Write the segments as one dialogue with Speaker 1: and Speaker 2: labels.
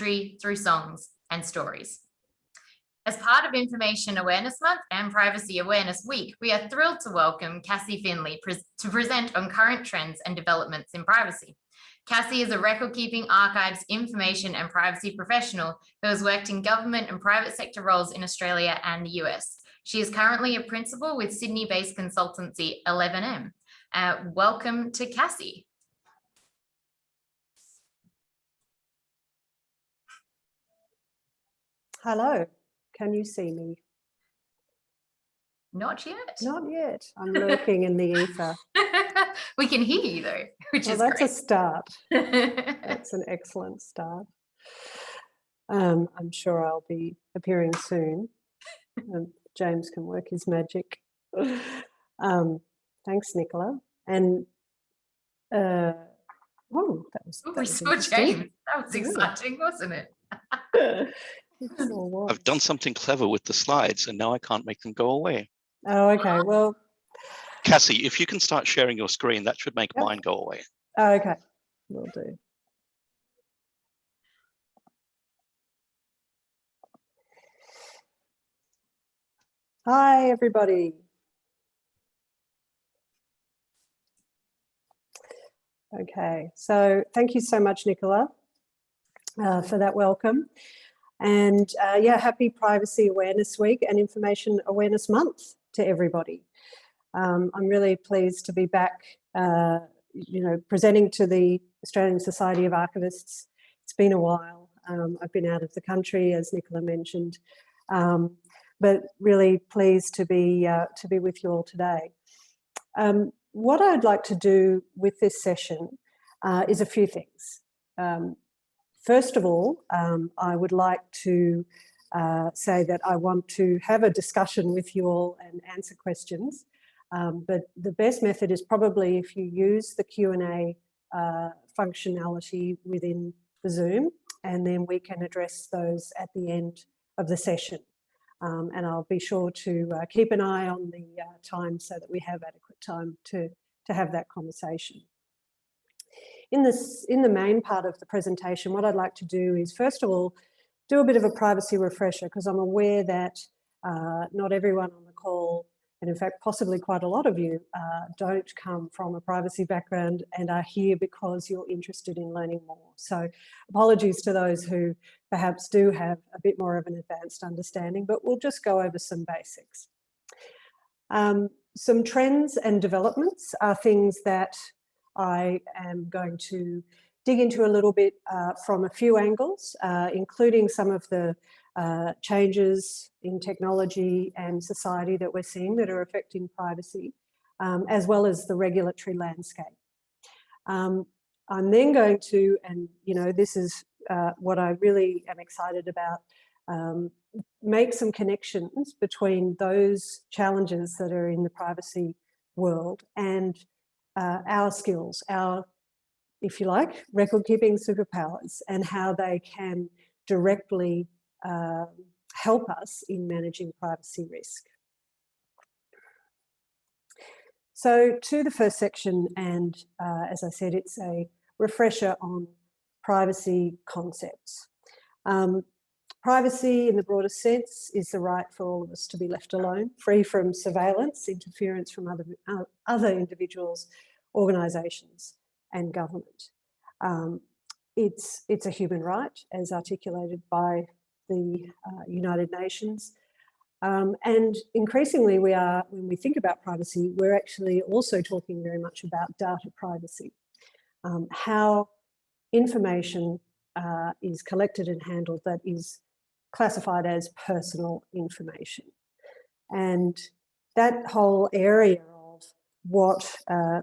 Speaker 1: country through songs and stories. As part of Information Awareness Month and Privacy Awareness Week, we are thrilled to welcome Cassie Findlay to present on current trends and developments in privacy. Cassie is a record-keeping, archives, information and privacy professional who has worked in government and private sector roles in Australia and the US. She is currently a principal with Sydney-based consultancy elevenM. Welcome to Cassie.
Speaker 2: Hello, can you see me?
Speaker 1: Not yet.
Speaker 2: Not yet. I'm lurking in the ether.
Speaker 1: We can hear you though, which is
Speaker 2: that's
Speaker 1: great.
Speaker 2: A start. That's an excellent start. I'm sure I'll be appearing soon. James can work his magic. Thanks, Nicola. And that was
Speaker 1: we saw James. That was exciting, wasn't it?
Speaker 3: I've done something clever with the slides and now I can't make them go away.
Speaker 2: Oh, okay. Well,
Speaker 3: Cassie, if you can start sharing your screen, that should make mine go away.
Speaker 2: Oh, okay. Will do. Hi, everybody. Okay, so thank you so much, Nicola, for that welcome. And happy Privacy Awareness Week and Information Awareness Month to everybody. I'm really pleased to be back, presenting to the Australian Society of Archivists. It's been a while. I've been out of the country, as Nicola mentioned, but really pleased to be with you all today. What I'd like to do with this session is a few things. First of all, I would like to say that I want to have a discussion with you all and answer questions. But the best method is probably if you use the Q&A functionality within the Zoom, and then we can address those at the end of the session. And I'll be sure to keep an eye on the time so that we have adequate time to have that conversation. In the main part of the presentation, what I'd like to do is, first of all, do a bit of a privacy refresher, because I'm aware that not everyone on the call, and in fact possibly quite a lot of you, don't come from a privacy background and are here because you're interested in learning more. So apologies to those who perhaps do have a bit more of an advanced understanding, but we'll just go over some basics. Some trends and developments are things that I am going to dig into a little bit from a few angles, including some of the changes in technology and society that we're seeing that are affecting privacy, as well as the regulatory landscape. I'm then going to, and this is what I really am excited about, make some connections between those challenges that are in the privacy world and our skills, our, if you like, record-keeping superpowers, and how they can directly help us in managing privacy risk. So to the first section, and as I said, it's a refresher on privacy concepts. Privacy in the broadest sense is the right for all of us to be left alone, free from surveillance, interference from other individuals, organisations and government. It's a human right as articulated by the United Nations. And increasingly when we think about privacy, we're actually also talking very much about data privacy, how information is collected and handled that is classified as personal information. And that whole area of what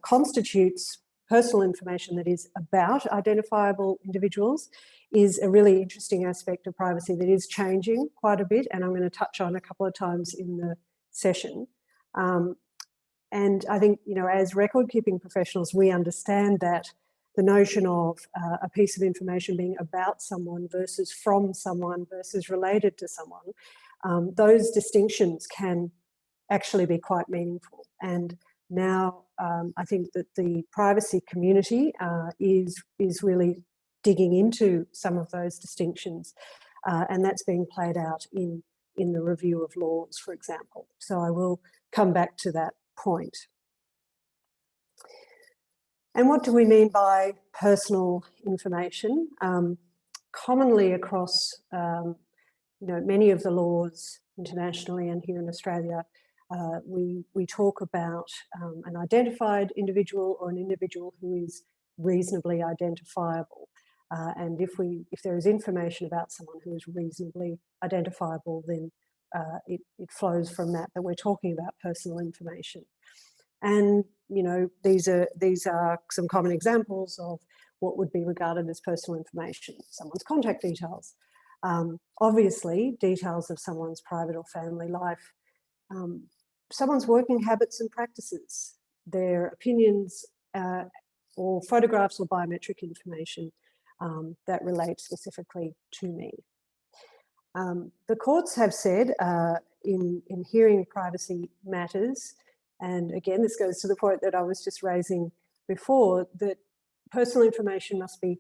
Speaker 2: constitutes personal information that is about identifiable individuals is a really interesting aspect of privacy that is changing quite a bit, and I'm going to touch on a couple of times in the session. And I think, as record-keeping professionals, we understand that the notion of a piece of information being about someone versus from someone versus related to someone, those distinctions can actually be quite meaningful. And now I think that the privacy community is really digging into some of those distinctions, and that's being played out in the review of laws, for example. So I will come back to that point. And what do we mean by personal information? Commonly across many of the laws internationally and here in Australia, we talk about an identified individual or an individual who is reasonably identifiable. And if there is information about someone who is reasonably identifiable, then it flows from that we're talking about personal information. And these are some common examples of what would be regarded as personal information. Someone's contact details, obviously details of someone's private or family life, someone's working habits and practices, their opinions, or photographs or biometric information that relate specifically to me. The courts have said in hearing privacy matters, and again, this goes to the point that I was just raising before, that personal information must be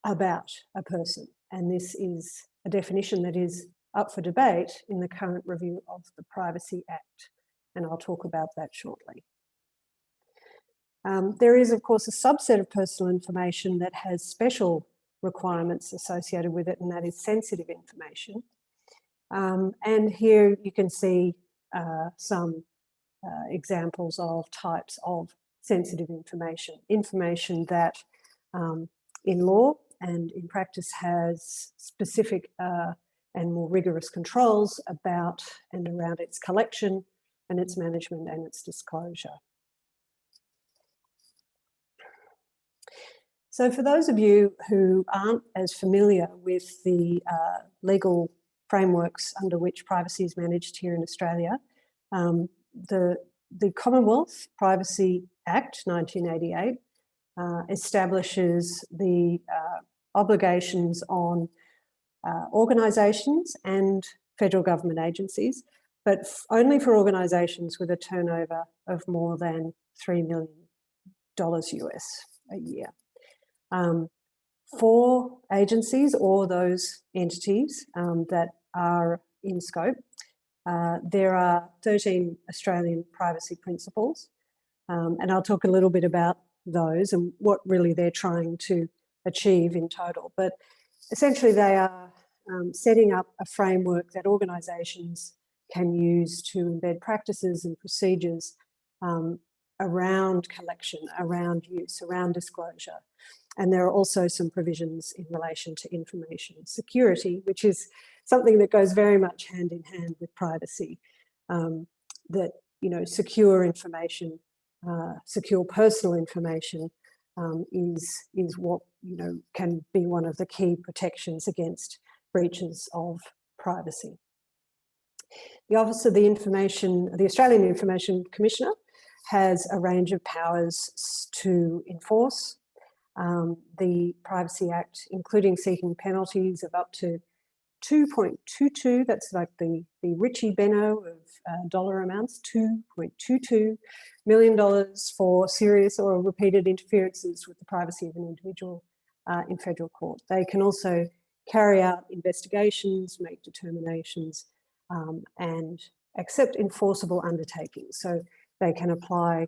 Speaker 2: about a person. And this is a definition that is up for debate in the current review of the Privacy Act. And I'll talk about that shortly. There is, of course, a subset of personal information that has special requirements associated with it, and that is sensitive information. And here you can see some examples of types of sensitive information that in law and in practice has specific and more rigorous controls about and around its collection and its management and its disclosure. So for those of you who aren't as familiar with the legal frameworks under which privacy is managed here in Australia, the Commonwealth Privacy Act 1988 establishes the obligations on organisations and federal government agencies, but only for organisations with a turnover of more than $3 million US a year. For agencies or those entities that are in scope, there are 13 Australian privacy principles, and I'll talk a little bit about those and what really they're trying to achieve in total. But essentially they are setting up a framework that organisations can use to embed practices and procedures around collection, around use, around disclosure. And there are also some provisions in relation to information security, which is something that goes very much hand in hand with privacy. That, secure information, secure personal information is what, can be one of the key protections against breaches of privacy. The Office of the Australian Information Commissioner has a range of powers to enforce the Privacy Act, including seeking penalties of up to 2.22, that's like the Richie Benno of dollar amounts, $2.22 million for serious or repeated interferences with the privacy of an individual in federal court. They can also carry out investigations, make determinations, and accept enforceable undertakings. So they can apply,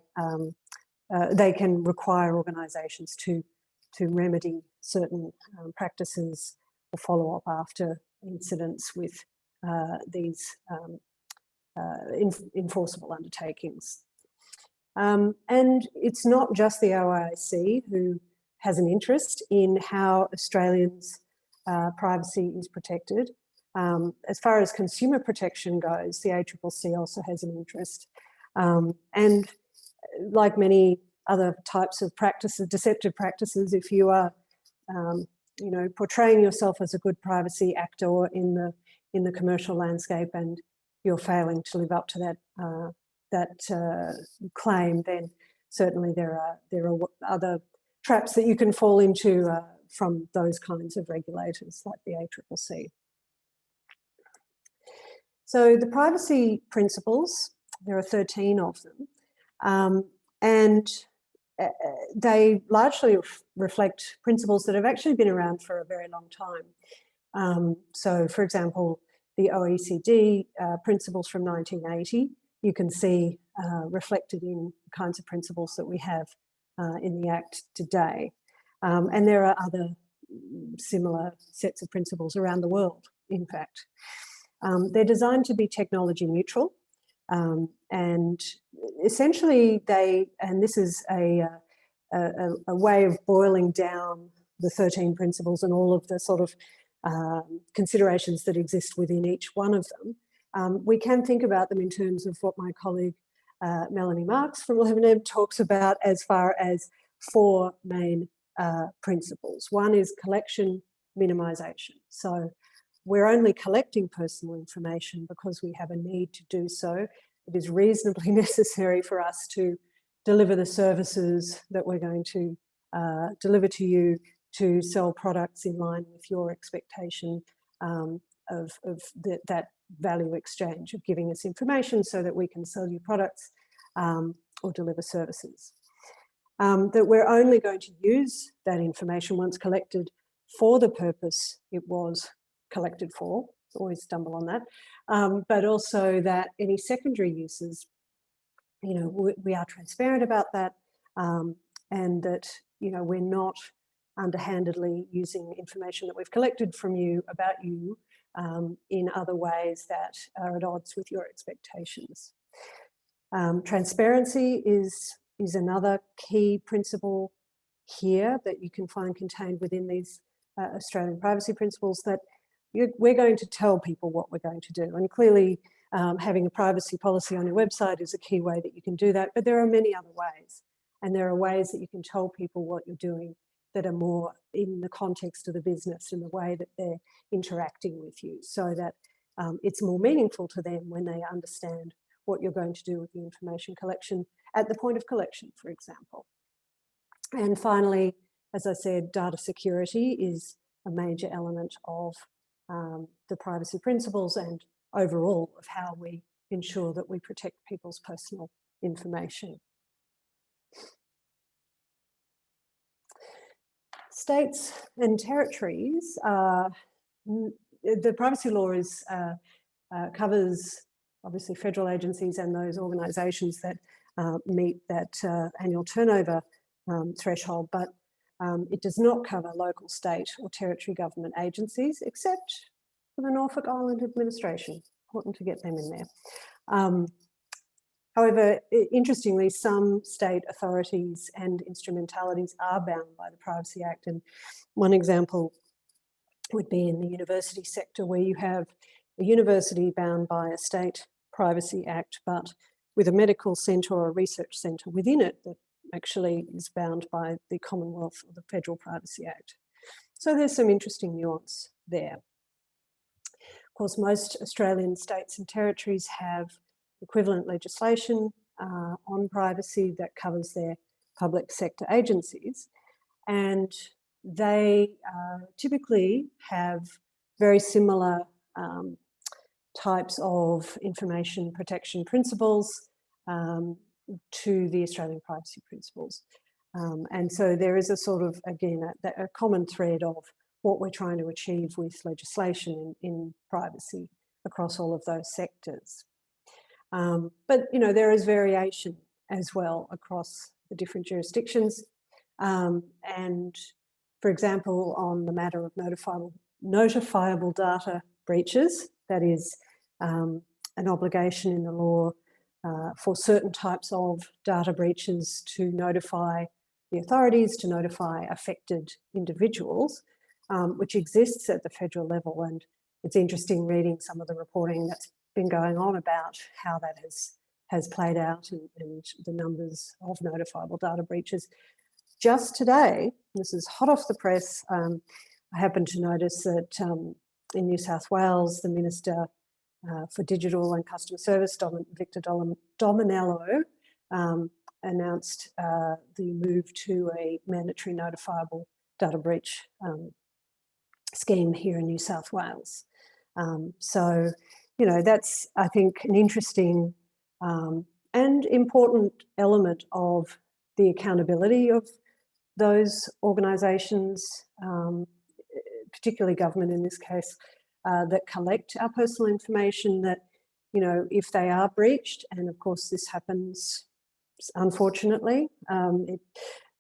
Speaker 2: they can require organisations to remedy certain practices or follow up after incidents with these enforceable undertakings. And it's not just the OIC who has an interest in how Australians' privacy is protected. As far as consumer protection goes, the ACCC also has an interest. And like many other types of practices, deceptive practices, if you are portraying yourself as a good privacy actor in the commercial landscape and you're failing to live up to that claim, then certainly there are other traps that you can fall into from those kinds of regulators like the ACCC. So the privacy principles, there are 13 of them, and they largely reflect principles that have actually been around for a very long time. So, for example, the OECD principles from 1980, you can see reflected in the kinds of principles that we have in the Act today. And there are other similar sets of principles around the world, in fact. They're designed to be technology neutral, and essentially and this is a way of boiling down the 13 principles and all of the sort of considerations that exist within each one of them. We can think about them in terms of what my colleague Melanie Marks from 11M talks about as far as 4 main principles. One is collection minimization. So we're only collecting personal information because we have a need to do so. It is reasonably necessary for us to deliver the services that we're going to deliver to you, to sell products in line with your expectation of that value exchange of giving us information so that we can sell you products or deliver services. That we're only going to use that information once collected for the purpose it was collected for. Always stumble on that. But also that any secondary uses, you know, we are transparent about that, and that, you know, we're not underhandedly using information that we've collected from you about you in other ways that are at odds with your expectations. Transparency is another key principle here that you can find contained within these Australian privacy principles, that we're going to tell people what we're going to do. And clearly having a privacy policy on your website is a key way that you can do that, but there are many other ways. And there are ways that you can tell people what you're doing that are more in the context of the business and the way that they're interacting with you, so that it's more meaningful to them when they understand what you're going to do with the information collection at the point of collection, for example. And finally, as I said, data security is a major element of the privacy principles and overall of how we ensure that we protect people's personal information. States and territories, the privacy law covers obviously federal agencies and those organisations that meet that annual turnover threshold, but it does not cover local, state or territory government agencies, except for the Norfolk Island Administration. Important to get them in there. However, interestingly, some state authorities and instrumentalities are bound by the Privacy Act, and one example would be in the university sector, where you have a university bound by a state Privacy Act, but with a medical centre or a research centre within it that actually is bound by the Commonwealth or the Federal Privacy Act. So there's some interesting nuance there. Of course, most Australian states and territories have equivalent legislation on privacy that covers their public sector agencies, and they typically have very similar types of information protection principles to the Australian privacy principles. And so there is a sort of, again, a common thread of what we're trying to achieve with legislation in privacy across all of those sectors. But, you know, there is variation as well across the different jurisdictions. And for example, on the matter of notifiable data breaches, that is an obligation in the law for certain types of data breaches to notify the authorities, to notify affected individuals, which exists at the federal level. And it's interesting reading some of the reporting that's been going on about how that has played out and the numbers of notifiable data breaches. Just today, this is hot off the press, I happened to notice that in New South Wales, the Minister for Digital and Customer Service, Victor Dominello, announced the move to a mandatory notifiable data breach scheme here in New South Wales. So, you know, that's, I think, an interesting and important element of the accountability of those organisations, particularly government in this case, that collect our personal information, that, you know, if they are breached, and of course this happens unfortunately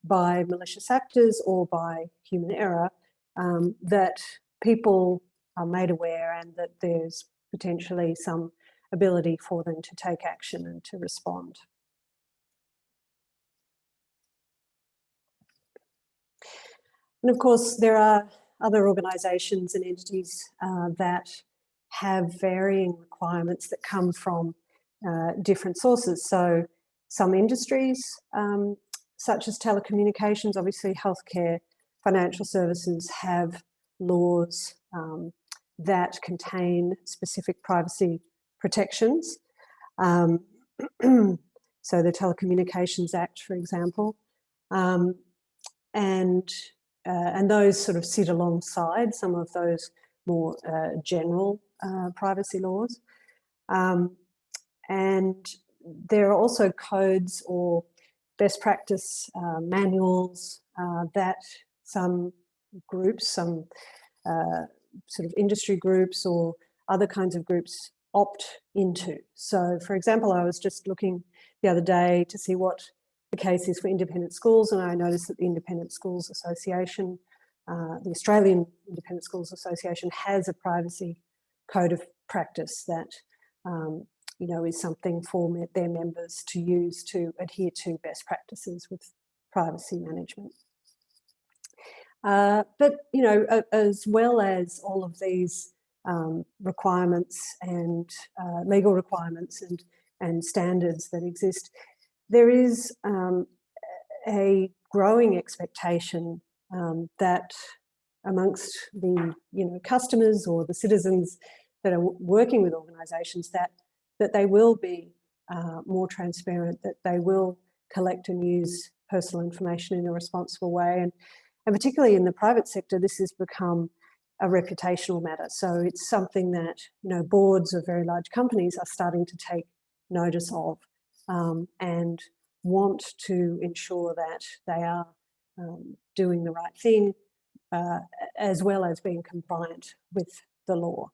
Speaker 2: by malicious actors or by human error, that people are made aware and that there's potentially some ability for them to take action and to respond. And of course, there are other organisations and entities that have varying requirements that come from different sources. So some industries, such as telecommunications, obviously healthcare, financial services, have laws that contain specific privacy protections. So the Telecommunications Act, for example, and those sort of sit alongside some of those more general privacy laws. And there are also codes or best practice manuals that some groups, some sort of industry groups or other kinds of groups opt into. So, for example, I was just looking the other day to see what the case is for independent schools, and I noticed that the Independent Schools Association, the Australian Independent Schools Association, has a privacy code of practice that you know, is something for their members to use to adhere to best practices with privacy management. But, you know, as well as all of these requirements and legal requirements and standards that exist, there is a growing expectation that amongst the, you know, customers or the citizens that are working with organisations, that they will be more transparent, that they will collect and use personal information in a responsible way. And particularly in the private sector, this has become a reputational matter. So it's something that, you know, boards of very large companies are starting to take notice of and want to ensure that they are doing the right thing as well as being compliant with the law.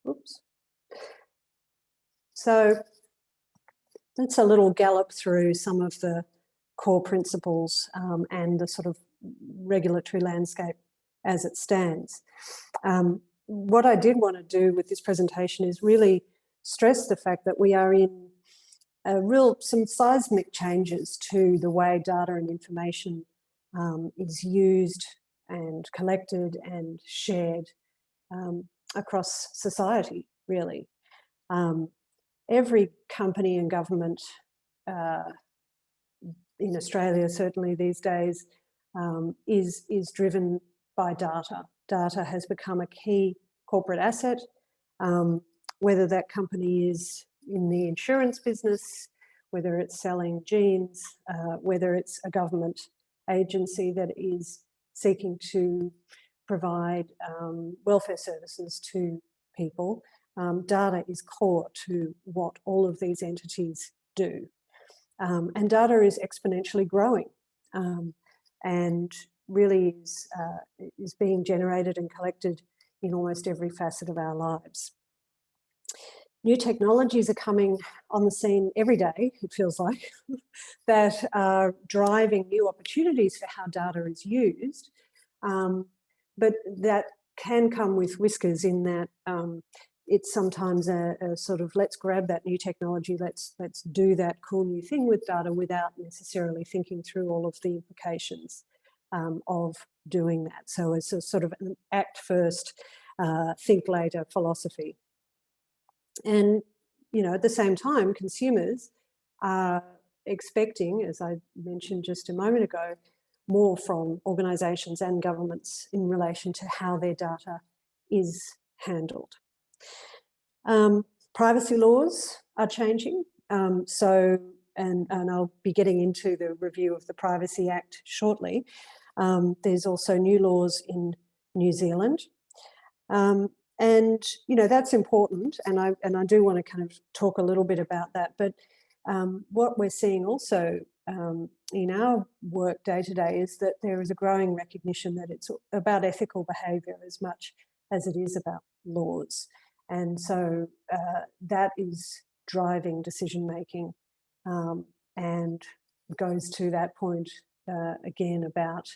Speaker 2: Oops. So that's a little gallop through some of the core principles and the sort of regulatory landscape as it stands. What I did want to do with this presentation is really stress the fact that we are in some seismic changes to the way data and information is used and collected and shared across society, really. Every company and government in Australia, certainly these days, is driven by data. Data has become a key corporate asset, whether that company is in the insurance business, whether it's selling jeans, whether it's a government agency that is seeking to provide welfare services to people. Data is core to what all of these entities do. And data is exponentially growing and really is being generated and collected in almost every facet of our lives. New technologies are coming on the scene every day, it feels like, that are driving new opportunities for how data is used, but that can come with whiskers in that it's sometimes a sort of let's grab that new technology, let's do that cool new thing with data without necessarily thinking through all of the implications of doing that. So it's a sort of an act first, think later philosophy. And, you know, at the same time, consumers are expecting, as I mentioned just a moment ago, more from organisations and governments in relation to how their data is handled. Privacy laws are changing. And I'll be getting into the review of the Privacy Act shortly. There's also new laws in New Zealand. And, you know, that's important. And I do want to kind of talk a little bit about that. But What we're seeing also in our work day to day is that there is a growing recognition that it's about ethical behaviour as much as it is about laws. And so that is driving decision making, and goes to that point again about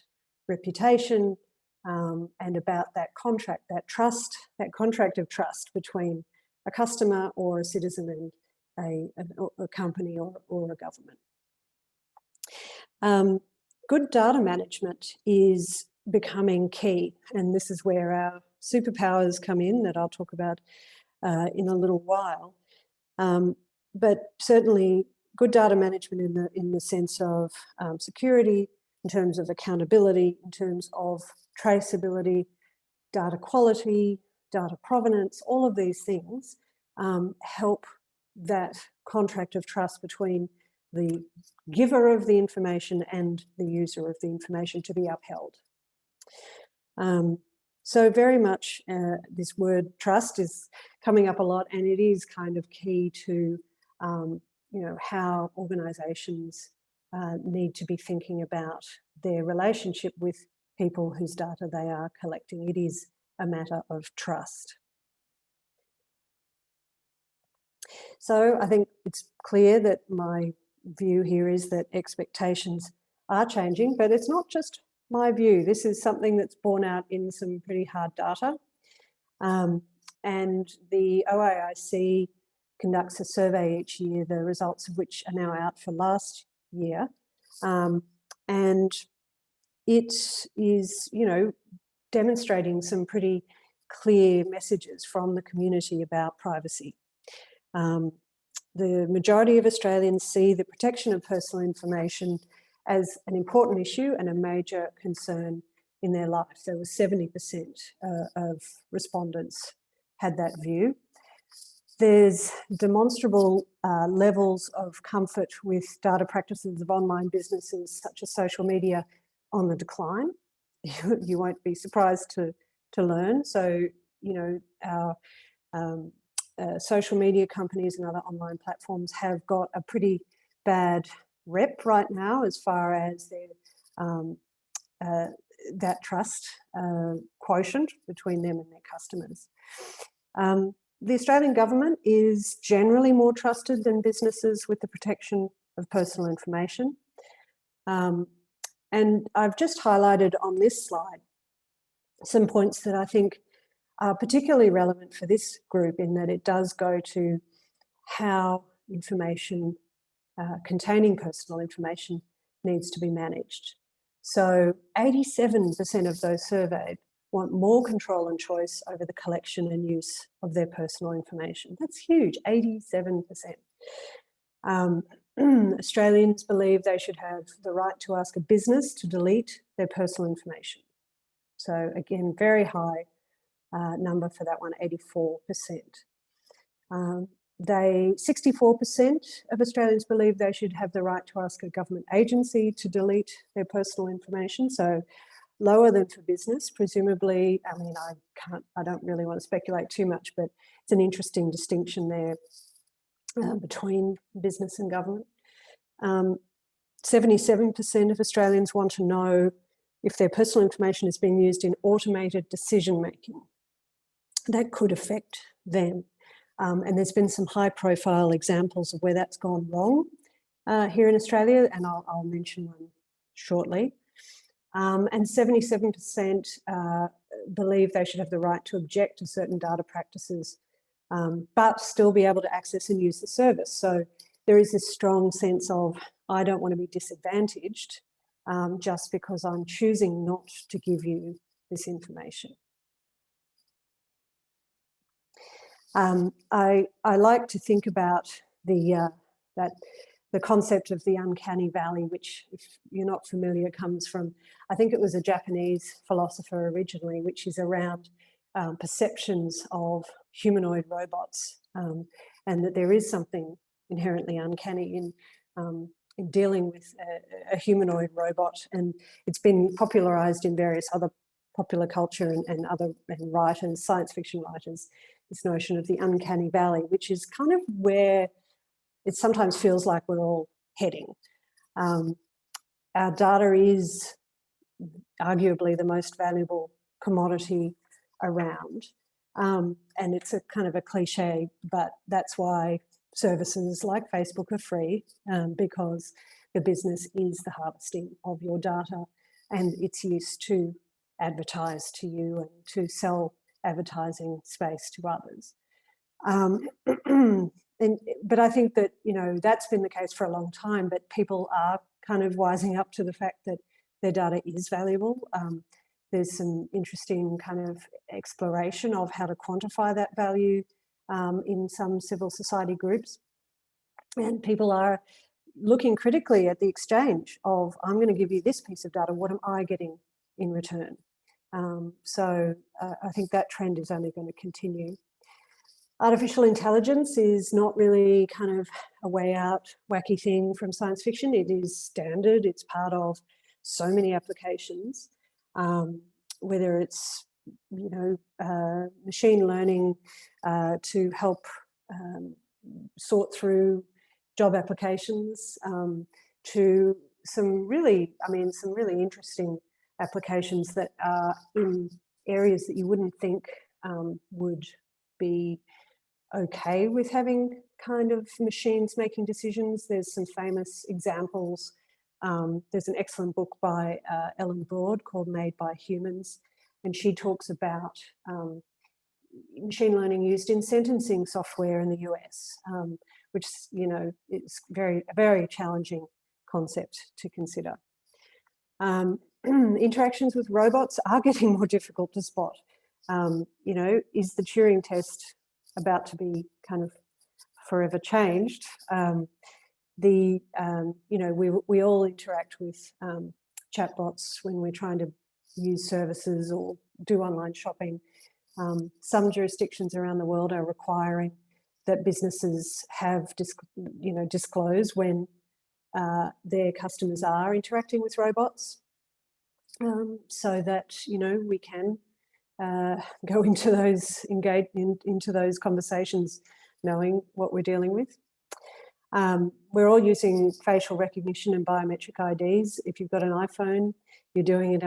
Speaker 2: reputation, and about that contract, that trust, that contract of trust between a customer or a citizen and a company or a government. Good data management is becoming key, and this is where our superpowers come in that I'll talk about in a little while. But certainly good data management in the sense of security, in terms of accountability, in terms of traceability, data quality, data provenance, all of these things help that contract of trust between the giver of the information and the user of the information to be upheld. So very much this word trust is coming up a lot, and it is kind of key to how organisations need to be thinking about their relationship with people whose data they are collecting. It is a matter of trust. So I think it's clear that my view here is that expectations are changing, but it's not just my view. This is something that's borne out in some pretty hard data. And the OAIC conducts a survey each year, the results of which are now out for last year. And it is, demonstrating some pretty clear messages from the community about privacy. The majority of Australians see the protection of personal information as an important issue and a major concern in their life. There was 70% of respondents had that view. There's demonstrable levels of comfort with data practices of online businesses such as social media on the decline. You won't be surprised to learn. So, our social media companies and other online platforms have got a pretty bad rep right now as far as their that trust quotient between them and their customers. The Australian government is generally more trusted than businesses with the protection of personal information. And I've just highlighted on this slide some points that I think are particularly relevant for this group, in that it does go to how information containing personal information needs to be managed. So 87% of those surveyed want more control and choice over the collection and use of their personal information. That's huge, 87%. Australians believe they should have the right to ask a business to delete their personal information. So again, very high number for that one, 84%. 64% of Australians believe they should have the right to ask a government agency to delete their personal information. So lower than for business, presumably. I mean, I don't really want to speculate too much, but it's an interesting distinction there between business and government. 77% of Australians want to know if their personal information is being used in automated decision-making. That could affect them. And there's been some high-profile examples of where that's gone wrong here in Australia, and I'll mention one shortly. And 77% believe they should have the right to object to certain data practices, but still be able to access and use the service. So there is this strong sense of, I don't want to be disadvantaged just because I'm choosing not to give you this information. I like to think about the concept of the uncanny valley, which, if you're not familiar, comes from, I think it was a Japanese philosopher originally, which is around perceptions of humanoid robots, and that there is something inherently uncanny in dealing with a humanoid robot, and it's been popularized in various other popular culture and other writers, science fiction writers, this notion of the uncanny valley, which is kind of where it sometimes feels like we're all heading. Our data is arguably the most valuable commodity around. And it's a kind of a cliche, but that's why services like Facebook are free, because the business is the harvesting of your data and its use to advertise to you and to sell advertising space to others. But I think that, you know, that's been the case for a long time, but people are kind of wising up to the fact that their data is valuable. There's some interesting kind of exploration of how to quantify that value in some civil society groups. And people are looking critically at the exchange of, I'm going to give you this piece of data, what am I getting in return? So I think that trend is only going to continue. Artificial intelligence is not really kind of a way out wacky thing from science fiction. It is standard. It's part of so many applications, whether it's, you know, machine learning to help sort through job applications, to some really, some really interesting applications that are in areas that you wouldn't think would be okay with having kind of machines making decisions. There's some famous examples. There's an excellent book by Ellen Broad called Made by Humans, and she talks about machine learning used in sentencing software in the US, which, you know, is a very challenging concept to consider. Interactions with robots are getting more difficult to spot. You know, is the Turing test about to be kind of forever changed? You know, we all interact with chatbots when we're trying to use services or do online shopping. Some jurisdictions around the world are requiring that businesses have, disclose when their customers are interacting with robots, so that, you know, we can go into those, engage into those conversations knowing what we're dealing with. We're all using facial recognition and biometric IDs. If you've got an iPhone, you're doing it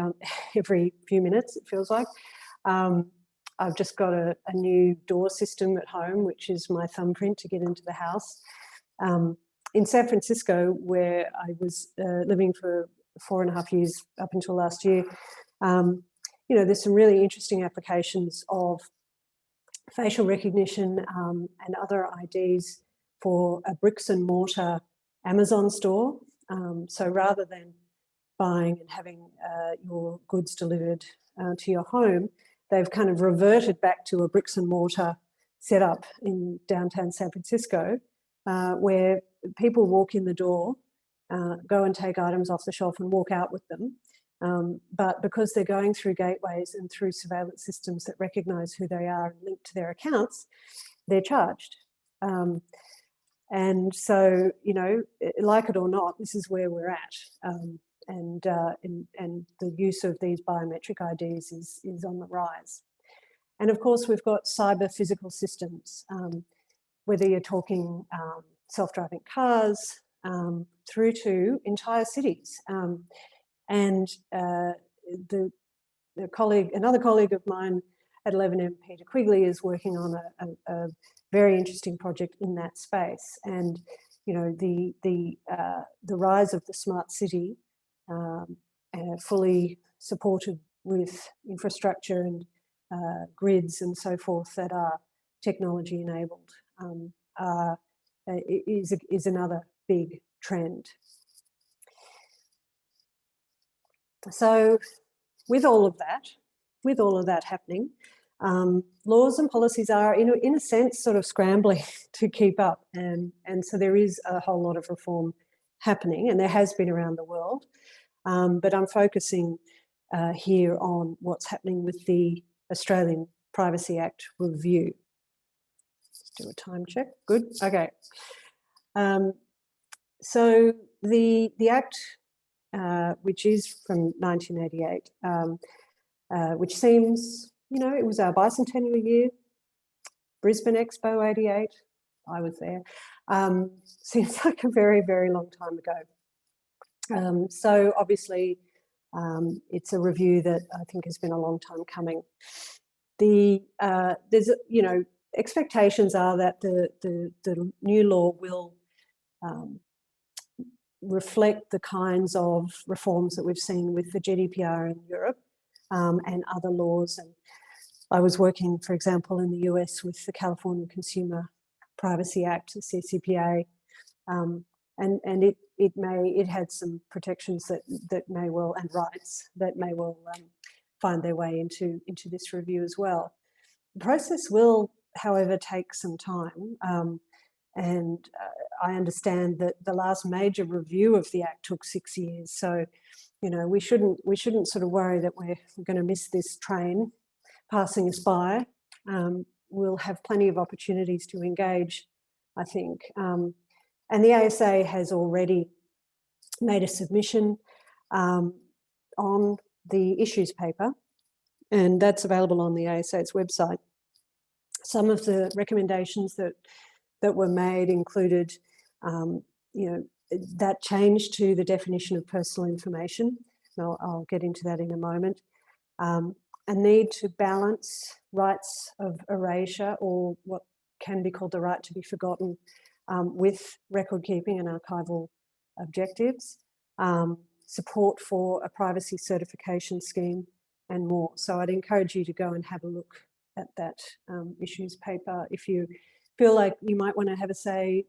Speaker 2: every few minutes, it feels like. I've just got a new door system at home, which is my thumbprint to get into the house. In San Francisco, where I was living for 4.5 years up until last year, you know, there's some really interesting applications of facial recognition and other IDs for a bricks and mortar Amazon store. So rather than buying and having your goods delivered to your home, they've kind of reverted back to a bricks and mortar setup in downtown San Francisco, where people walk in the door, go and take items off the shelf and walk out with them. But because they're going through gateways and through surveillance systems that recognise who they are and link to their accounts, they're charged. And so, you know, like it or not, this is where we're at. And the use of these biometric IDs is on the rise. And of course, we've got cyber physical systems, whether you're talking self-driving cars through to entire cities. And another colleague of mine at elevenM, Peter Quigley, is working on a very interesting project in that space. And, you know, the rise of the smart city, fully supported with infrastructure and grids and so forth that are technology enabled, is another big trend. So with all of that happening, laws and policies are, in a sense, sort of scrambling to keep up. And so there is a whole lot of reform happening, and there has been around the world. But I'm focusing here on what's happening with the Australian Privacy Act review. Let's do a time check. Good. Okay. So the Act, which is from 1988, which seems, you know, it was our bicentennial year, Brisbane Expo 88, I was there. seems like a very, very long time ago. So obviously, it's a review that I think has been a long time coming. There's, you know, expectations are that the new law will reflect the kinds of reforms that we've seen with the GDPR in Europe and other laws. And I was working, for example, in the US with the California Consumer Privacy Act, the CCPA, and it had some protections that may well, and rights that may well find their way into this review as well. The process will, however, take some time, and I understand that the last major review of the Act took 6 years. So, you know, we shouldn't sort of worry that we're going to miss this train passing us by. We'll have plenty of opportunities to engage, I think. And the ASA has already made a submission on the issues paper, and that's available on the ASA's website. Some of the recommendations that were made included, you know, that change to the definition of personal information. And I'll get into that in a moment. A need to balance rights of erasure, or what can be called the right to be forgotten, with record keeping and archival objectives, support for a privacy certification scheme, and more. So I'd encourage you to go and have a look at that issues paper if you feel like you might want to have a say,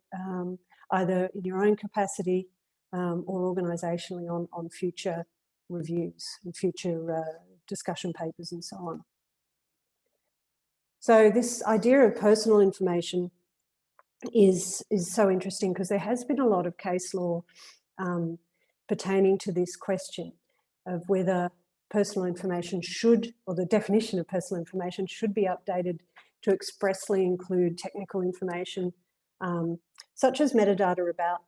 Speaker 2: either in your own capacity or organisationally on future reviews and future discussion papers and so on. So this idea of personal information is so interesting, because there has been a lot of case law pertaining to this question of whether personal information should, or the definition of personal information should be updated to expressly include technical information, such as metadata about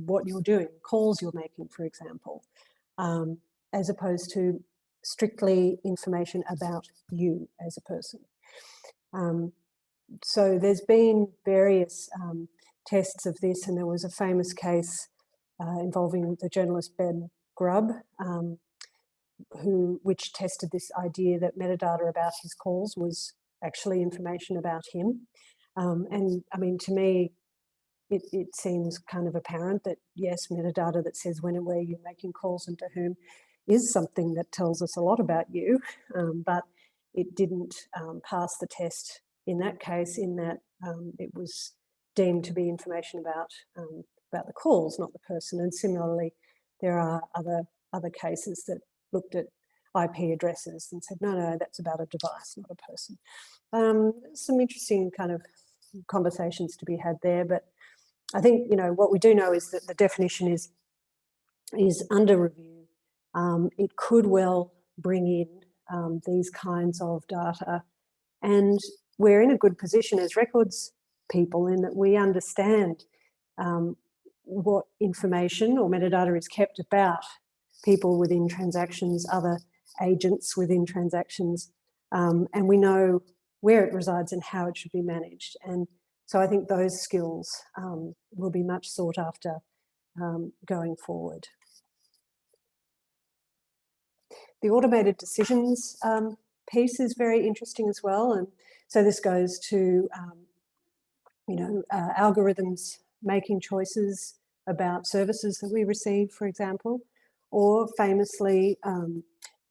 Speaker 2: what you're doing, calls you're making, for example, as opposed to strictly information about you as a person. So there's been various tests of this, and there was a famous case involving the journalist Ben Grubb, which tested this idea that metadata about his calls was actually information about him. And I mean, to me, it seems kind of apparent that, yes, metadata that says when and where you're making calls and to whom is something that tells us a lot about you, but it didn't pass the test in that case, in that it was deemed to be information about the calls, not the person. And similarly, there are other cases that looked at IP addresses and said, no, that's about a device, not a person. Some interesting kind of conversations to be had there, but I think, you know, what we do know is that the definition is under review. It could well bring in these kinds of data, and we're in a good position as records people in that we understand what information or metadata is kept about people within transactions, other agents within transactions, and we know where it resides and how it should be managed. And so I think those skills will be much sought after going forward. The automated decisions piece is very interesting as well. And so this goes to, you know, algorithms making choices about services that we receive, for example, or famously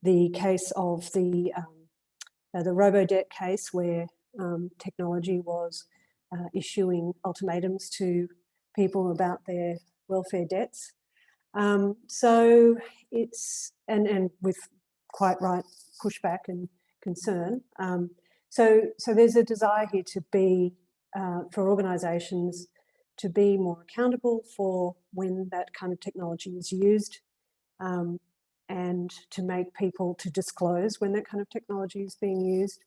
Speaker 2: the case of the robo-debt case, where technology was issuing ultimatums to people about their welfare debts. So it's, and with quite right pushback and concern. So there's a desire here to be, for organisations to be more accountable for when that kind of technology is used, and to make people to disclose when that kind of technology is being used.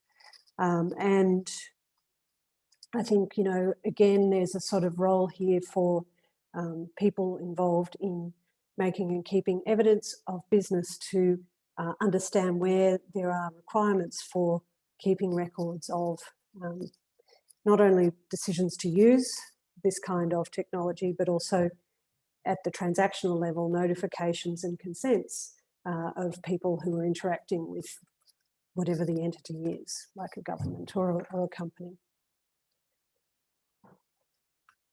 Speaker 2: And I think, you know, again, there's a sort of role here for people involved in making and keeping evidence of business to understand where there are requirements for keeping records of not only decisions to use this kind of technology, but also at the transactional level, notifications and consents of people who are interacting with whatever the entity is, like a government or a company.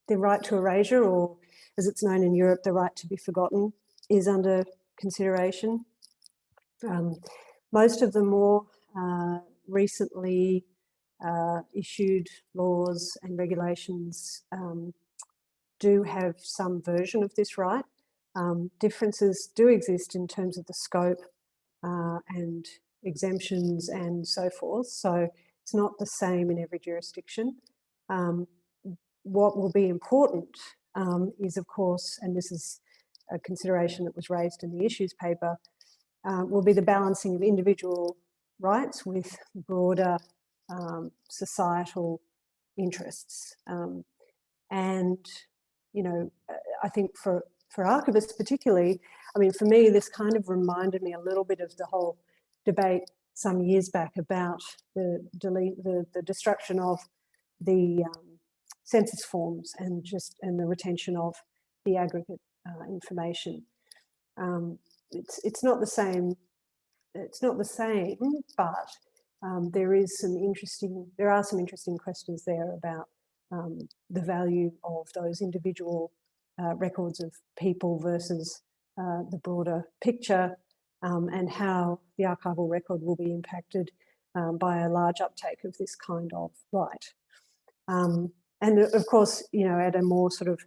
Speaker 2: The right to erasure, or as it's known in Europe, the right to be forgotten, is under consideration. Most of the more recently issued laws and regulations do have some version of this right. Differences do exist in terms of the scope and exemptions and so forth. So it's not the same in every jurisdiction. What will be important is, of course, and this is a consideration that was raised in the issues paper, will be the balancing of individual rights with broader societal interests. And, you know, I think for archivists particularly, I mean, for me, this kind of reminded me a little bit of the whole debate some years back about the destruction of the census forms and the retention of the aggregate information. It's not the same. It's not the same, but there are some interesting questions there about the value of those individual records of people versus the broader picture, and how the archival record will be impacted by a large uptake of this kind of right. And of course, you know, at a more sort of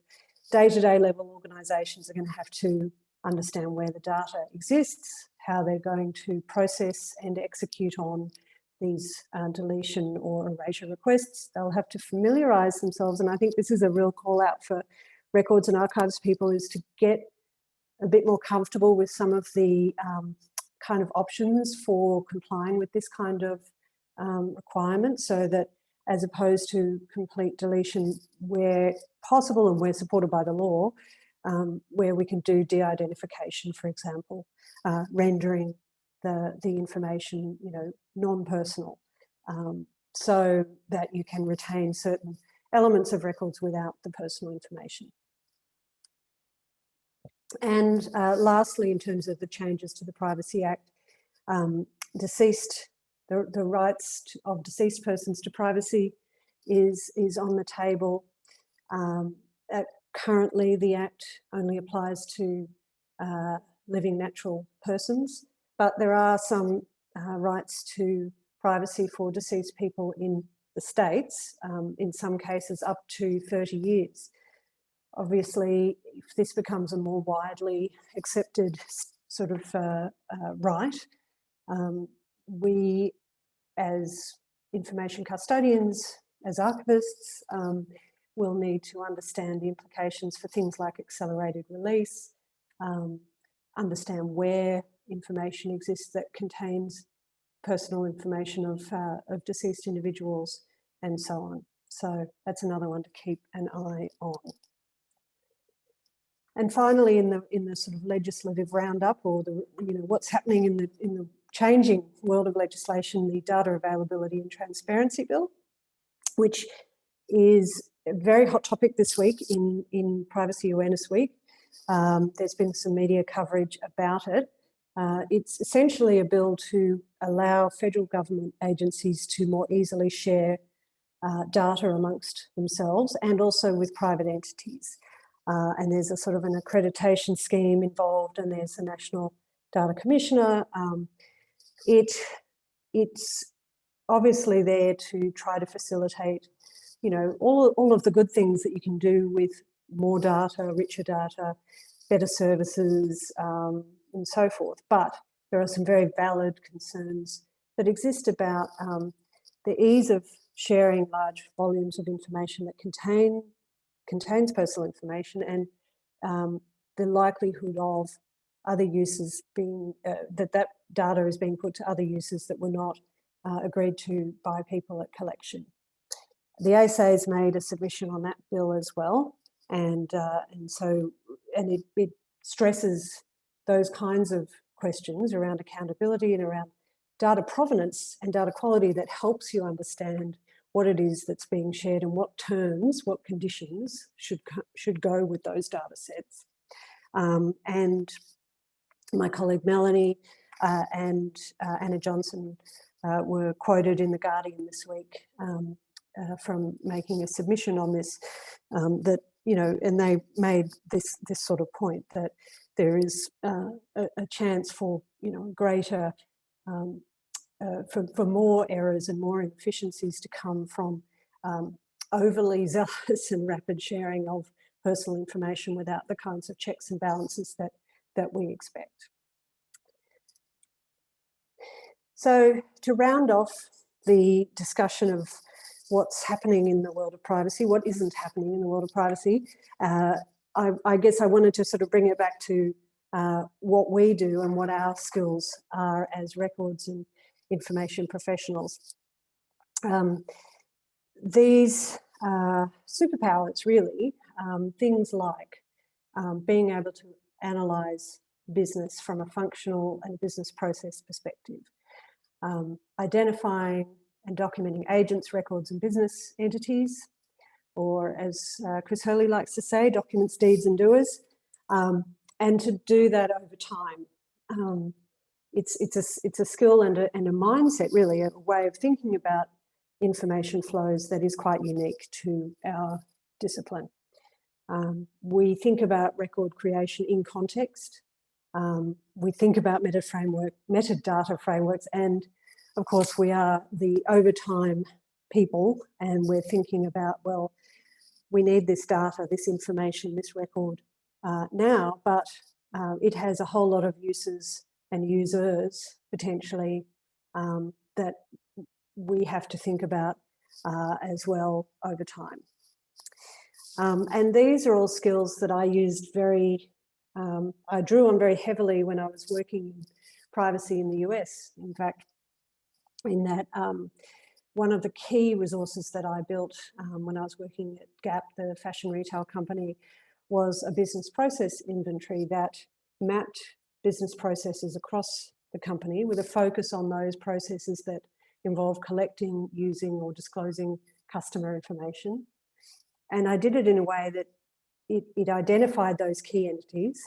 Speaker 2: day-to-day level, organisations are going to have to understand where the data exists, how they're going to process and execute on these deletion or erasure requests. They'll have to familiarise themselves, and I think this is a real call out for records and archives people, is to get a bit more comfortable with some of the kind of options for complying with this kind of requirement, so that as opposed to complete deletion where possible and where supported by the law, where we can do de-identification, for example, rendering the information, you know, non-personal, so that you can retain certain elements of records without the personal information. And lastly, in terms of the changes to the Privacy Act, the rights of deceased persons to privacy is on the table. Currently, the Act only applies to living natural persons, but there are some rights to privacy for deceased people in the States, in some cases up to 30 years. Obviously, if this becomes a more widely accepted sort of right, we as information custodians, as archivists, will need to understand the implications for things like accelerated release, understand where information exists that contains personal information of deceased individuals, and so on. So that's another one to keep an eye on. And finally, in the sort of legislative roundup, or the, you know, what's happening in the changing world of legislation, the Data Availability and Transparency Bill, which is a very hot topic this week in Privacy Awareness Week. There's been some media coverage about it. It's essentially a bill to allow federal government agencies to more easily share data amongst themselves and also with private entities. And there's a sort of an accreditation scheme involved, and there's a National Data Commissioner. It's obviously there to try to facilitate, you know, all of the good things that you can do with more data, richer data, better services, and so forth. But there are some very valid concerns that exist about the ease of sharing large volumes of information that contains personal information, and the likelihood of other uses being, that data is being put to other uses that were not agreed to by people at collection. The ASA has made a submission on that bill as well, and it stresses those kinds of questions around accountability and around data provenance and data quality that helps you understand what it is that's being shared and what terms, what conditions should go with those data sets. And my colleague Melanie and Anna Johnson were quoted in The Guardian this week from making a submission on this, that, you know, and they made this sort of point that there is a chance for, you know, greater, for more errors and more inefficiencies to come from overly zealous and rapid sharing of personal information without the kinds of checks and balances that we expect. So to round off the discussion of what's happening in the world of privacy, what isn't happening in the world of privacy, I guess I wanted to sort of bring it back to what we do and what our skills are as records and information professionals. These superpowers really, things like being able to analyse business from a functional and business process perspective, identifying and documenting agents, records and business entities, or as Chris Hurley likes to say, documents, deeds and doers, and to do that over time. It's a skill and a mindset, really, a way of thinking about information flows that is quite unique to our discipline. We think about record creation in context. We think about metadata frameworks, and of course we are the overtime people, and we're thinking about, well, we need this data, this information, this record now, but it has a whole lot of uses and users potentially that we have to think about as well over time. And these are all skills that I used I drew on very heavily when I was working in privacy in the US. In fact, in that one of the key resources that I built when I was working at Gap, the fashion retail company, was a business process inventory that mapped business processes across the company with a focus on those processes that involve collecting, using or disclosing customer information. And I did it in a way that it identified those key entities,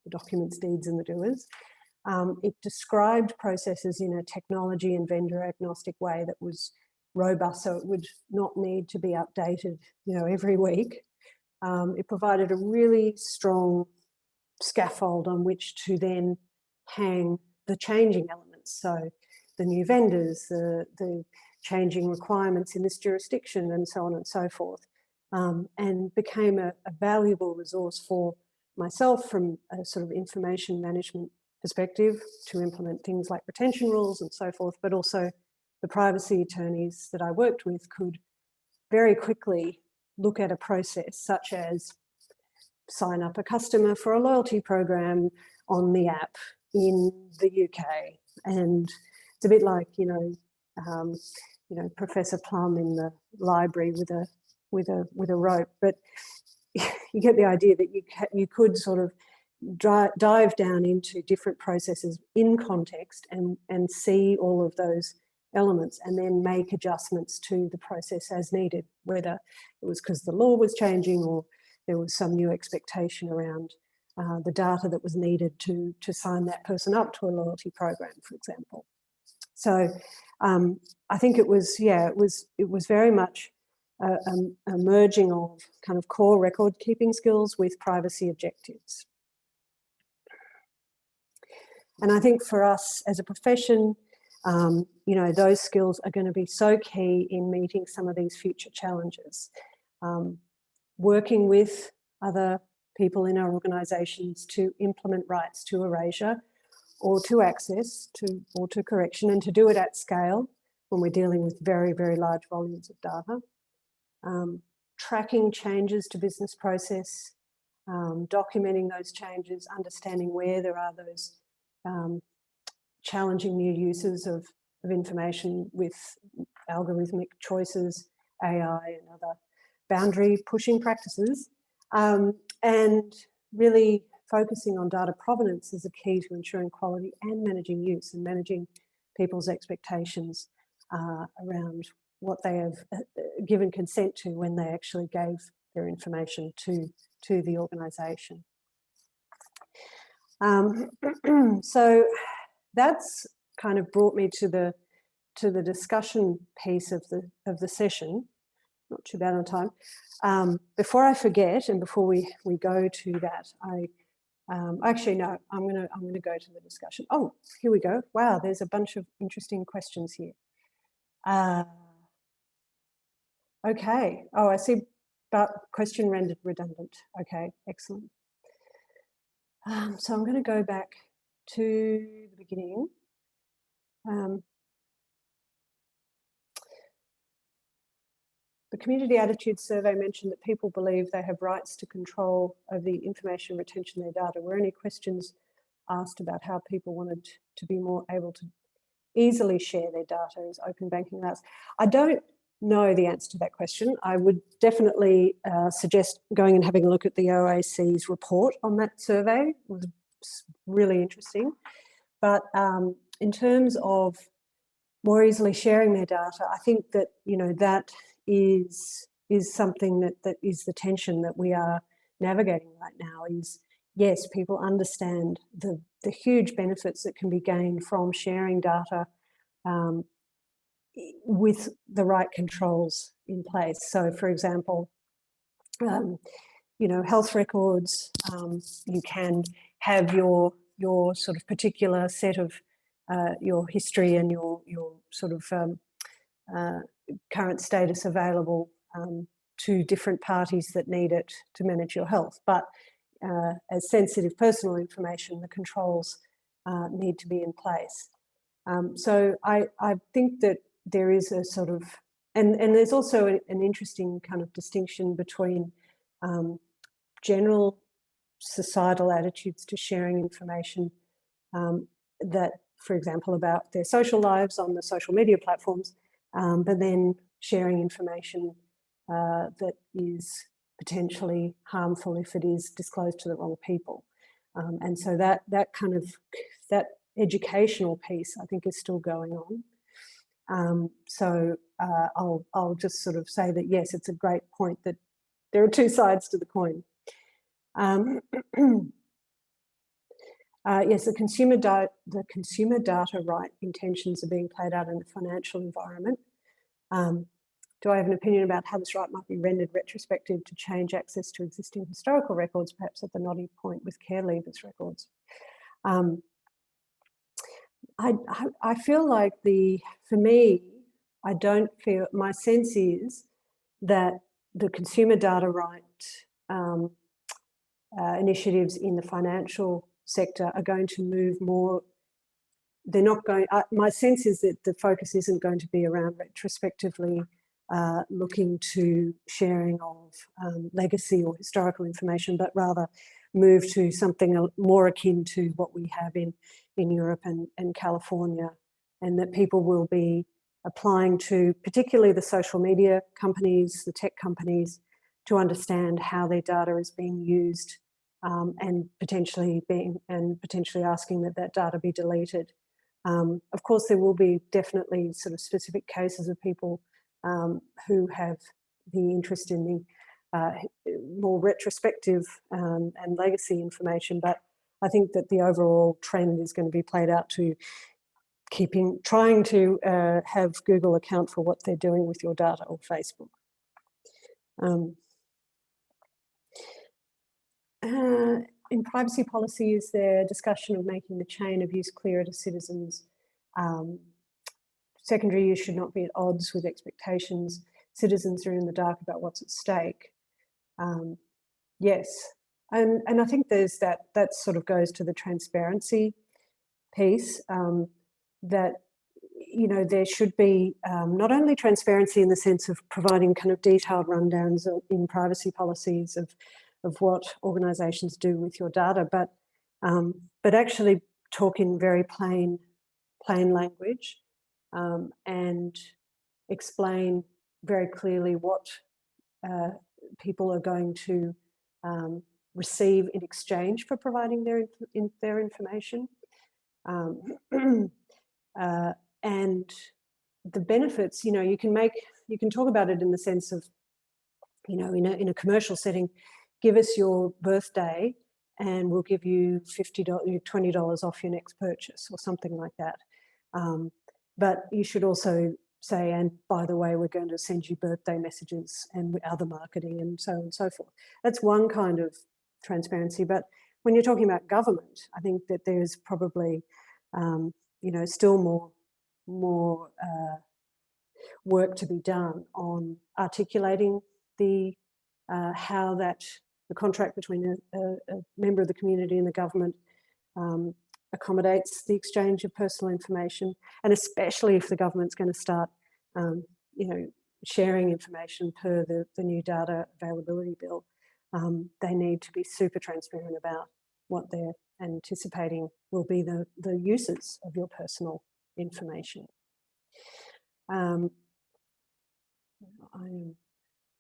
Speaker 2: the documents, deeds and the doers. It described processes in a technology and vendor agnostic way that was robust, so it would not need to be updated, you know, every week. It provided a really strong scaffold on which to then hang the changing elements. So the new vendors, the changing requirements in this jurisdiction and so on and so forth, and became a valuable resource for myself from a sort of information management perspective to implement things like retention rules and so forth, but also the privacy attorneys that I worked with could very quickly look at a process such as sign up a customer for a loyalty program on the app in the UK. And it's a bit like, you know, Professor Plum in the library with a rope, but you get the idea that you could sort of dive down into different processes in context and see all of those elements and then make adjustments to the process as needed, whether it was because the law was changing or there was some new expectation around the data that was needed to sign that person up to a loyalty program, for example. So I think it was very much a merging of kind of core record keeping skills with privacy objectives. And I think for us as a profession, you know, those skills are going to be so key in meeting some of these future challenges. Working with other people in our organisations to implement rights to erasure or to access or to correction, and to do it at scale when we're dealing with very, very large volumes of data. Tracking changes to business process, documenting those changes, understanding where there are those challenging new uses of information with algorithmic choices, AI and other boundary pushing practices, and really focusing on data provenance is a key to ensuring quality and managing use and managing people's expectations around what they have given consent to when they actually gave their information to the organisation. So that's kind of brought me to the discussion piece of the session. Not too bad on time. Before I forget, and before we go to that, actually no, I'm gonna go to the discussion. Oh, here we go. Wow, there's a bunch of interesting questions here. Okay. Oh, I see. But question rendered redundant. Okay, excellent. So I'm going to go back to the beginning. The Community Attitude Survey mentioned that people believe they have rights to control over the information retention of their data. Were any questions asked about how people wanted to be more able to easily share their data as open banking allows? I don't know the answer to that question. I would definitely suggest going and having a look at the OAC's report on that survey. It was really interesting. But in terms of more easily sharing their data, I think that, you know, that is something that is the tension that we are navigating right now. Is yes, people understand the huge benefits that can be gained from sharing data with the right controls in place. So, for example, you know, health records, you can have your sort of particular set of your history and your sort of current status available to different parties that need it to manage your health. But as sensitive personal information, the controls need to be in place. So I think that there is a sort of, and there's also an interesting kind of distinction between general societal attitudes to sharing information that, for example, about their social lives on the social media platforms, but then sharing information that is potentially harmful if it is disclosed to the wrong people. And so that kind of, that educational piece, I think, is still going on. So I'll just sort of say that, yes, it's a great point that there are two sides to the coin. Yes, the consumer data right intentions are being played out in the financial environment. Do I have an opinion about how this right might be rendered retrospective to change access to existing historical records, perhaps at the knotty point with care leavers records? I feel like for me, I don't feel, my sense is that the consumer data right initiatives in the financial sector are going to move more. They're not going, my sense is that the focus isn't going to be around retrospectively looking to sharing of legacy or historical information, but rather move to something more akin to what we have in Europe and California, and that people will be applying to particularly the social media companies, the tech companies, to understand how their data is being used and potentially asking that data be deleted. Of course, there will be definitely sort of specific cases of people who have the interest in the more retrospective and legacy information, but I think that the overall trend is going to be played out to trying to have Google account for what they're doing with your data, or Facebook. In privacy policy, is there discussion of making the chain of use clearer to citizens? Secondary use should not be at odds with expectations. Citizens are in the dark about what's at stake. Yes, and I think there's that sort of goes to the transparency piece, that, you know, there should be not only transparency in the sense of providing kind of detailed rundowns in privacy policies of what organisations do with your data, but actually talk in very plain language and explain very clearly what people are going to receive in exchange for providing their information, and the benefits, you can talk about it in the sense of, in a commercial setting, give us your birthday and we'll give you $20 off your next purchase or something like that. But you should also say, and by the way, we're going to send you birthday messages and other marketing and so on and so forth. That's one kind of transparency. But when you're talking about government, I think that there's probably, still more work to be done on articulating how the contract between a member of the community and the government accommodates the exchange of personal information, and especially if the government's going to start, sharing information per the new data availability bill. They need to be super transparent about what they're anticipating will be the uses of your personal information. I'm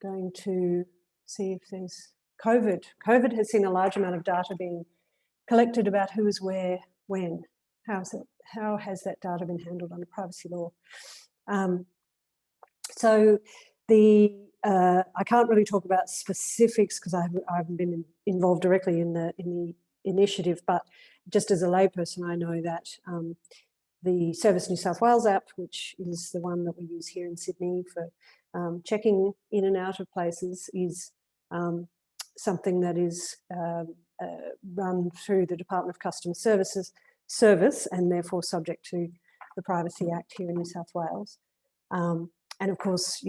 Speaker 2: going to see if there's COVID. COVID has seen a large amount of data being collected about who is where, when. How has that data been handled under privacy law? So I can't really talk about specifics because I haven't been involved directly in the initiative, but just as a layperson, I know that the Service New South Wales app, which is the one that we use here in Sydney for checking in and out of places, is something that is run through the Department of Customer Service and therefore subject to the Privacy Act here in New South Wales. And of course,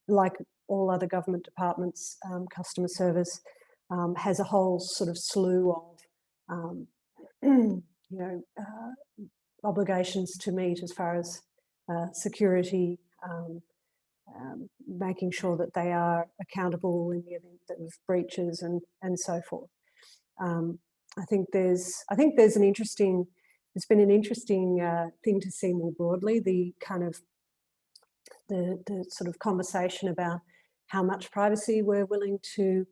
Speaker 2: like all other government departments, customer service has a whole sort of slew of obligations to meet as far as security, making sure that they are accountable in the event of breaches and so forth. I think there's an interesting, it's been an interesting thing to see more broadly, the kind of the sort of conversation about how much privacy we're willing to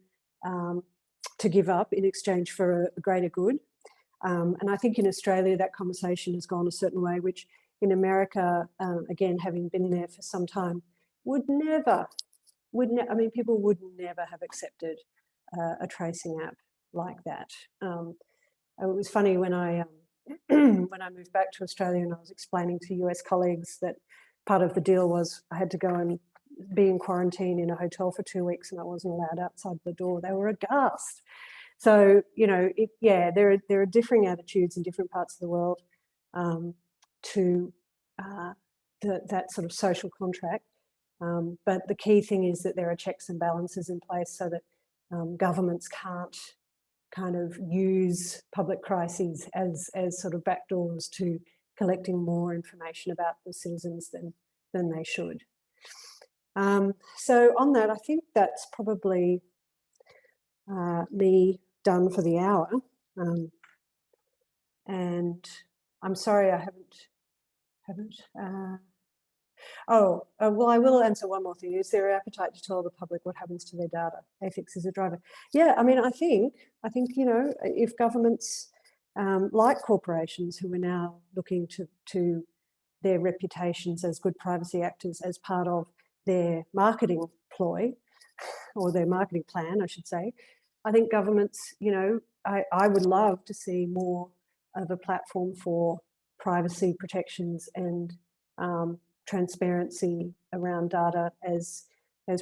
Speaker 2: give up in exchange for a greater good. And I think in Australia that conversation has gone a certain way, which in America, again, having been there for some time, people would never have accepted a tracing app like that. It was funny when I when I moved back to Australia and I was explaining to US colleagues that part of the deal was I had to go and be in quarantine in a hotel for 2 weeks and I wasn't allowed outside the door. They were aghast. So, there are differing attitudes in different parts of the world to that sort of social contract. But the key thing is that there are checks and balances in place so that governments can't kind of use public crises as sort of backdoors to collecting more information about the citizens than they should. So on that, I think that's probably me done for the hour. And I'm sorry I haven't. Well, I will answer one more thing. Is there an appetite to tell the public what happens to their data? Ethics as a driver. Yeah, I mean, I think if governments like corporations who are now looking to their reputations as good privacy actors as part of their marketing ploy, or their marketing plan, I should say, I think governments, I would love to see more of a platform for privacy protections and transparency around data as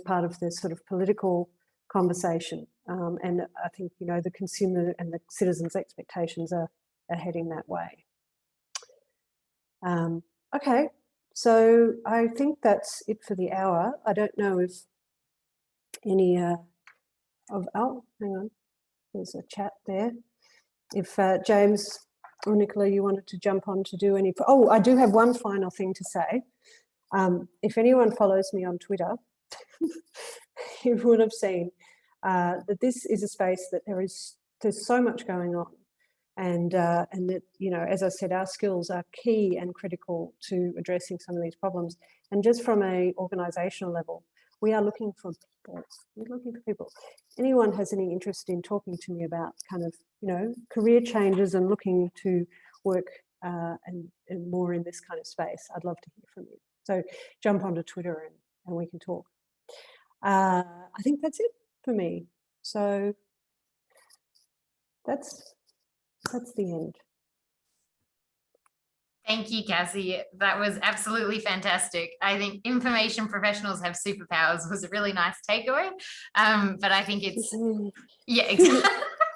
Speaker 2: part of the sort of political conversation. And I think, the consumer and the citizens' expectations are heading that way. Okay, so I think that's it for the hour. I don't know if any oh, hang on, there's a chat there. If James or Nicola, you wanted to jump on to do any, I do have one final thing to say. If anyone follows me on Twitter, you would have seen that this is a space that there's so much going on, and that, as I said, our skills are key and critical to addressing some of these problems. And just from a organisational level, we are looking for people. We're looking for people. Anyone has any interest in talking to me about kind of, career changes and looking to work and more in this kind of space, I'd love to hear from you. So jump onto Twitter and we can talk. I think that's it for me. So that's the end.
Speaker 1: Thank you, Cassie. That was absolutely fantastic. I think information professionals have superpowers was a really nice takeaway. But I think it's, yeah,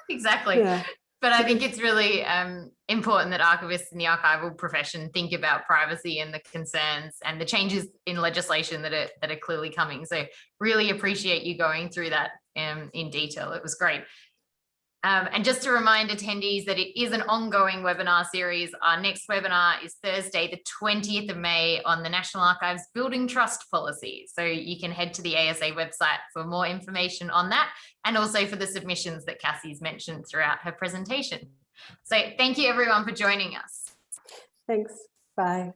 Speaker 1: exactly.
Speaker 2: Yeah.
Speaker 1: But I think it's really important that archivists in the archival profession think about privacy and the concerns and the changes in legislation that are clearly coming. So really appreciate you going through that in detail. It was great. And just to remind attendees that it is an ongoing webinar series. Our next webinar is Thursday, the 20th of May on the National Archives Building Trust Policy. So you can head to the ASA website for more information on that, and also for the submissions that Cassie's mentioned throughout her presentation. So thank you everyone for joining us.
Speaker 2: Thanks. Bye.